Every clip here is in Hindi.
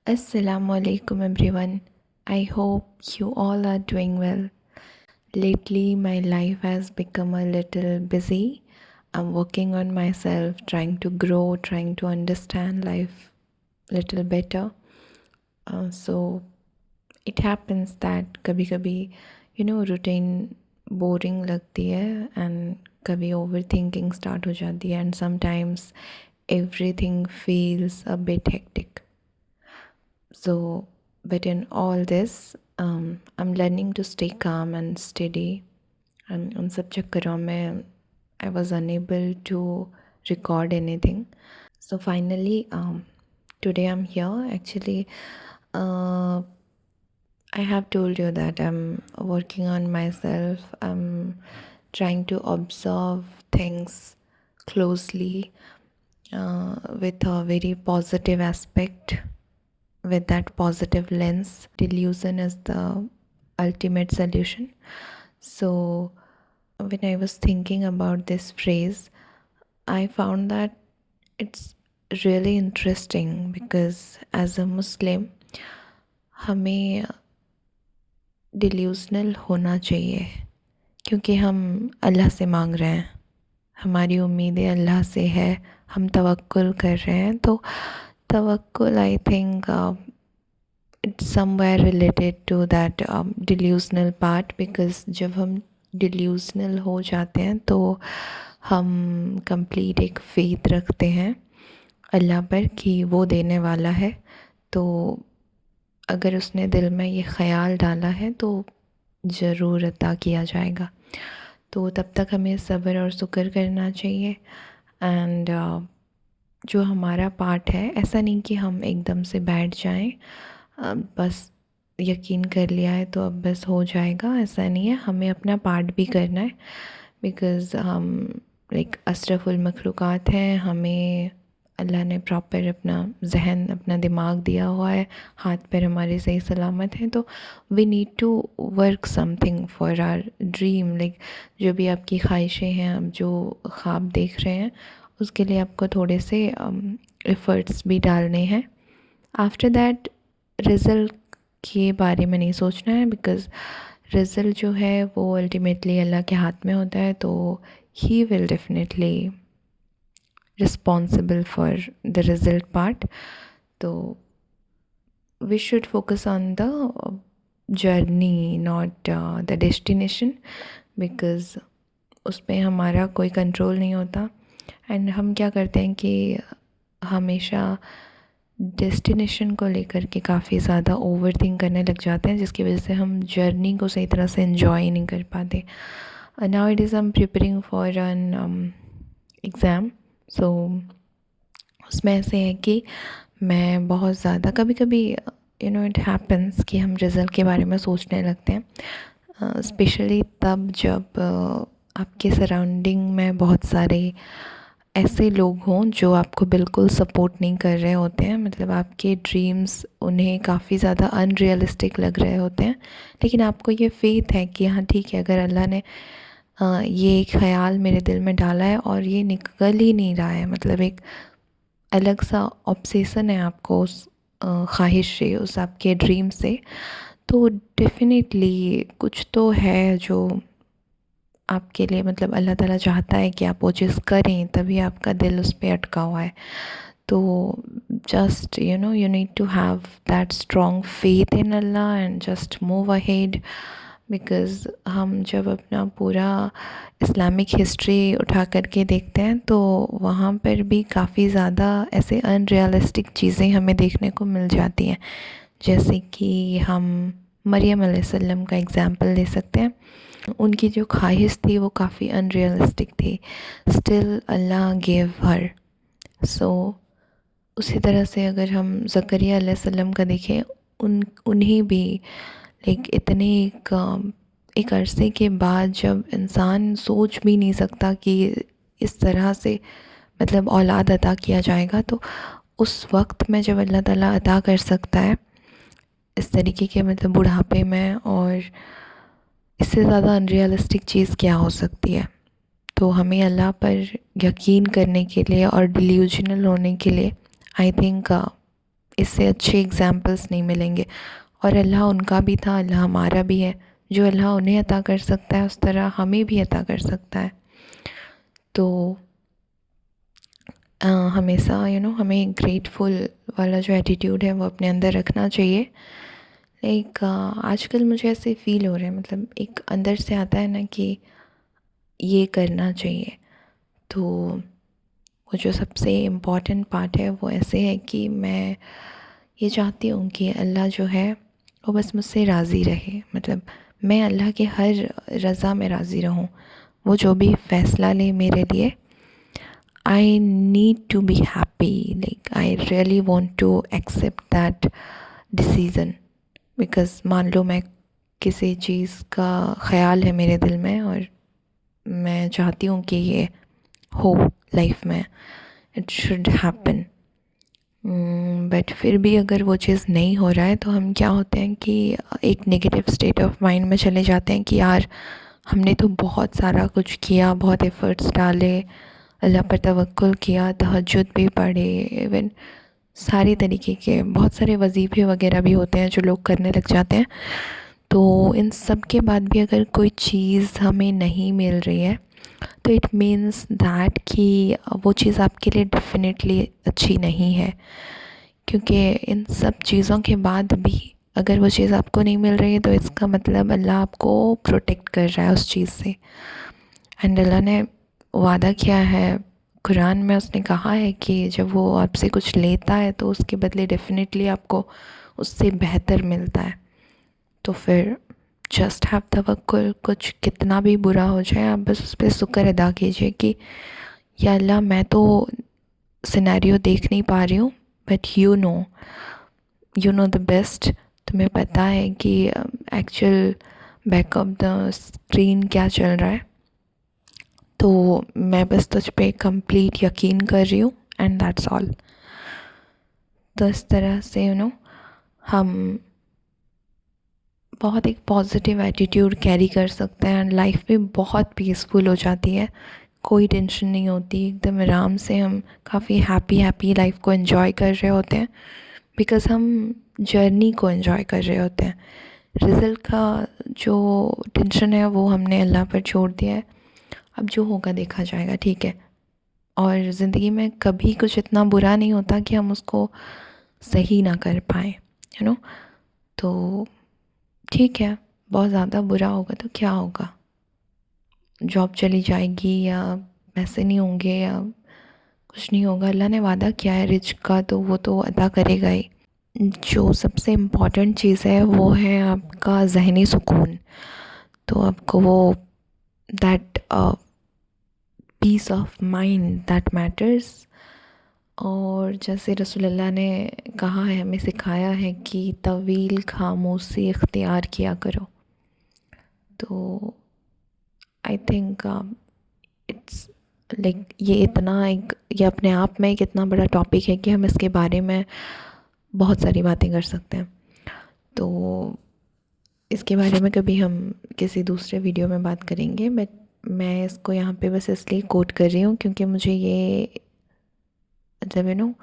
Assalamualaikum everyone. I hope you all are doing well. Lately, my life has become a little busy. I'm working on myself, trying to grow, trying to understand life a little better. So it happens that कभी कभी रूटीन बोरिंग लगती है एंड कभी ओवर थिंकिंग स्टार्ट हो जाती है and sometimes everything feels a bit hectic. So, but in all this, I'm learning to stay calm and steady. And उन सब चक्करों में I was unable to record anything. So finally, today I'm here. Actually, uh, I have told you that I'm working on myself. I'm trying to observe things closely with a very positive aspect, with that positive lens. Delusion is the ultimate solution. So, when I was thinking about this phrase, I found that it's really interesting because as a Muslim, हमें डिल्यूजनल होना चाहिए क्योंकि हम अल्लाह से मांग रहे हैं, हमारी उम्मीदें अल्लाह से है, हम तवक्कुल कर रहे हैं. तो तवक्कुल I think it's somewhere related to that delusional part, because जब हम delusional हो जाते हैं तो हम complete एक faith रखते हैं अल्लाह पर कि वो देने वाला है. तो अगर उसने दिल में ये ख़याल डाला है तो ज़रूर अता किया जाएगा. तो तब तक हमें सब्र और शुक्र करना चाहिए. एंड जो हमारा पार्ट है, ऐसा नहीं कि हम एकदम से बैठ जाएं, बस यकीन कर लिया है तो अब बस हो जाएगा, ऐसा नहीं है. हमें अपना पार्ट भी करना है, बिकॉज़ हम लाइक अशरफुल मखलूक़ात हैं. हमें अल्लाह ने प्रॉपर अपना जहन, अपना दिमाग दिया हुआ है, हाथ पैर हमारे सही सलामत हैं. तो we need to work something for our dream. Like जो भी आपकी ख्वाहिशें हैं, आप जो ख्वाब देख रहे हैं, उसके लिए आपको थोड़े से एफ़र्ट्स भी डालने हैं. आफ्टर दैट रिज़ल्ट के बारे में नहीं सोचना है, बिकॉज़ रिज़ल्ट जो है वो अल्टीमेटली अल्लाह के हाथ में होता है. तो he will definitely responsible for the result part. So we should focus on the journey, not the destination, because उसमें हमारा कोई कंट्रोल नहीं होता. एंड हम क्या करते हैं कि हमेशा डेस्टिनेशन को लेकर के काफ़ी ज़्यादा ओवर थिंक करने लग जाते हैं, जिसकी वजह से हम जर्नी को सही तरह से इन्जॉय नहीं कर पाते. Now it is I am preparing for an exam. So उसमें ऐसे है कि मैं बहुत ज़्यादा कभी कभी इट हैपन्स कि हम रिज़ल्ट के बारे में सोचने लगते हैं, स्पेशली तब जब आपके सराउंडिंग में बहुत सारे ऐसे लोग हों जो आपको बिल्कुल सपोर्ट नहीं कर रहे होते हैं. मतलब आपके ड्रीम्स उन्हें काफ़ी ज़्यादा अनरियलिस्टिक लग रहे होते हैं, लेकिन आपको ये फेथ है कि हाँ ठीक है, अगर अल्लाह ने ये एक ख़याल मेरे दिल में डाला है और ये निकल ही नहीं रहा है, मतलब एक अलग सा ऑब्सेशन है आपको उस ख्वाहिश से, उस आपके ड्रीम से, तो डेफिनेटली कुछ तो है जो आपके लिए, मतलब अल्लाह ताला चाहता है कि आप वो चीज़ करें, तभी आपका दिल उस पर अटका हुआ है. तो just you need to have that strong faith in Allah and just move ahead. Because हम जब अपना पूरा इस्लामिक हिस्ट्री उठा करके देखते हैं तो वहाँ पर भी काफ़ी ज़्यादा ऐसे अनरियलिस्टिक चीज़ें हमें देखने को मिल जाती हैं. जैसे कि हम मरियम अलैहिस्सलाम का एग्ज़ाम्पल ले सकते हैं. उनकी जो ख्वाहिश थी वो काफ़ी अनरियलिस्टिक थी, स्टिल अल्लाह गेव हर. सो उसी तरह से अगर हम ज़करिया अलैहिस्सलाम का देखें, उन्हें भी लाइक इतने एक अरसे के बाद, जब इंसान सोच भी नहीं सकता कि इस तरह से मतलब औलाद अता किया जाएगा, तो उस वक्त में जब अल्लाह ताला अता कर सकता है इस तरीके के, मतलब बुढ़ापे में, और इससे ज़्यादा अनरियलिस्टिक चीज़ क्या हो सकती है. तो हमें अल्लाह पर यकीन करने के लिए और डिल्यूजनल होने के लिए आई थिंक इससे अच्छे एग्जाम्पल्स नहीं मिलेंगे। और अल्लाह उनका भी था, अल्लाह हमारा भी है। जो अल्लाह उन्हें अता कर सकता है उस तरह हमें भी अता कर सकता है। तो हमेशा हमें ग्रेटफुल वाला जो एटीट्यूड है वो अपने अंदर रखना चाहिए। लाइक आजकल मुझे ऐसे फील हो रहा है, मतलब एक अंदर से आता है ना कि ये करना चाहिए। तो वो जो सबसे इम्पॉर्टेंट पार्ट है वो ऐसे है कि मैं ये चाहती हूँ कि अल्लाह जो है वो बस मुझसे राज़ी रहे। मतलब मैं अल्लाह के हर रज़ा में राज़ी रहूँ। वो जो भी फ़ैसला ले मेरे लिए, I need to be happy. Like I really want to accept that decision. Because मान लो मैं किसी चीज़ का ख़्याल है मेरे दिल में और मैं चाहती हूँ कि ये हो लाइफ में, इट शुड हैपन। बट फिर भी अगर वो चीज़ नहीं हो रहा है तो हम क्या होते हैं कि एक नेगेटिव स्टेट ऑफ माइंड में चले जाते हैं कि यार हमने तो बहुत सारा कुछ किया, बहुत एफ़र्ट्स डाले, अल्लाह पर तवक्कुल किया, तहज्जुद भी पढ़े, इवन सारी तरीके के बहुत सारे वजीफ़े वगैरह भी होते हैं जो लोग करने लग जाते हैं। तो इन सब के बाद भी अगर कोई चीज़ हमें नहीं मिल रही है तो इट मीन्स दैट कि वो चीज़ आपके लिए डेफिनेटली अच्छी नहीं है। क्योंकि इन सब चीज़ों के बाद भी अगर वो चीज़ आपको नहीं मिल रही है तो इसका मतलब अल्लाह आपको प्रोटेक्ट कर रहा है उस चीज़ से। एंड अल्लाह ने वादा किया है कुरान में, उसने कहा है कि जब वो आपसे कुछ लेता है तो उसके बदले डेफिनेटली आपको उससे बेहतर मिलता है। तो फिर जस्ट हैव तवक्कुल। कुछ कितना भी बुरा हो जाए आप बस उस पर शुक्र अदा कीजिए कि या अल्लाह मैं तो सिनेरियो देख नहीं पा रही हूँ, but you know the best. तुम्हें पता है कि एक्चुअल बैकअप द स्क्रीन क्या चल रहा है। तो मैं बस तुझ पे कंप्लीट यकीन कर रही हूँ एंड दैट्स ऑल। तो इस तरह से हम बहुत एक पॉजिटिव एटीट्यूड कैरी कर सकते हैं एंड लाइफ भी बहुत पीसफुल हो जाती है। कोई टेंशन नहीं होती, एकदम आराम से हम काफ़ी हैप्पी लाइफ को एंजॉय कर रहे होते हैं। बिकॉज़ हम जर्नी को एंजॉय कर रहे होते हैं। रिज़ल्ट का जो टेंशन है वो हमने अल्लाह पर छोड़ दिया है। अब जो होगा देखा जाएगा, ठीक है। और ज़िंदगी में कभी कुछ इतना बुरा नहीं होता कि हम उसको सही ना कर पाएँ, तो ठीक है। बहुत ज़्यादा बुरा होगा तो क्या होगा, जॉब चली जाएगी या पैसे नहीं होंगे या कुछ नहीं होगा। अल्लाह ने वादा किया है रिज़्क़ का तो वो तो अदा करेगा ही। जो सबसे इम्पॉर्टेंट चीज़ है वो है आपका ज़हनी सुकून। तो आपको वो that peace of mind that matters. और जैसे रसूलुल्लाह ने कहा है, हमें सिखाया है कि तवील खामोशी इख्तियार किया करो। तो आई थिंक इट्स लाइक ये अपने आप में एक इतना बड़ा टॉपिक है कि हम इसके बारे में बहुत सारी बातें कर सकते हैं। तो इसके बारे में कभी हम किसी दूसरे वीडियो में बात करेंगे, बट मैं इसको यहाँ पे बस इसलिए कोट कर रही हूँ क्योंकि मुझे ये मतलब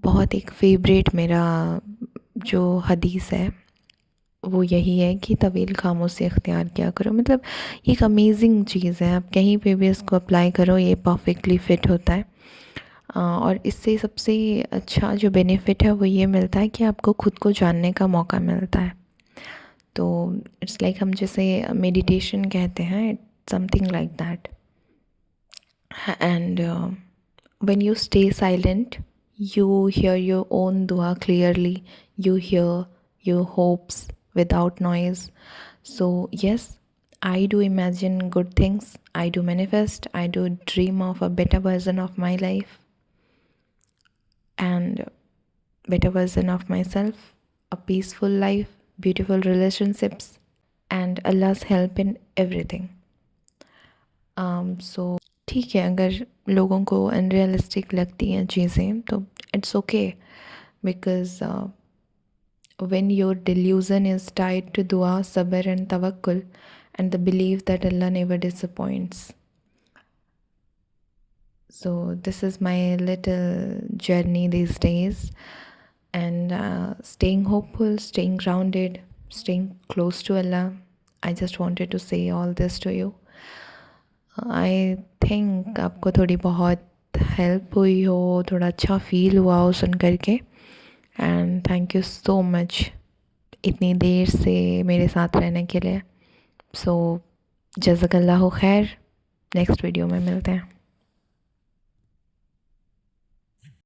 बहुत एक फेवरेट मेरा जो हदीस है वो यही है कि तवील खामोशी इख्तियार किया करो। मतलब ये एक अमेजिंग चीज़ है, आप कहीं पे भी इसको अप्लाई करो ये परफेक्टली फ़िट होता है। और इससे सबसे अच्छा जो बेनिफिट है वो ये मिलता है कि आपको खुद को जानने का मौका मिलता है। तो इट्स लाइक हम जैसे मेडिटेशन कहते हैं, it's something like that. And when you stay silent, you hear your own dua clearly, you hear your hopes without noise. So yes, I do imagine good things, I do manifest, I do dream of a better version of my life and better version of myself, a peaceful life, beautiful relationships and Allah's help in everything. So ठीक है, अगर लोगों को अनरियलिस्टिक लगती हैं चीज़ें तो it's okay, because when your delusion is tied to dua, sabr and tawakkul and the belief that Allah never disappoints. So this is my little journey these days. and staying hopeful, staying grounded, staying close to Allah. I just wanted to say all this to you. I think आपको थोड़ी बहुत हेल्प हुई हो, थोड़ा अच्छा फील हुआ हो सुन करके, and thank you so much इतनी देर से मेरे साथ रहने के लिए. सो जज़ाकल्लाहु खैर. नेक्स्ट वीडियो में मिलते हैं.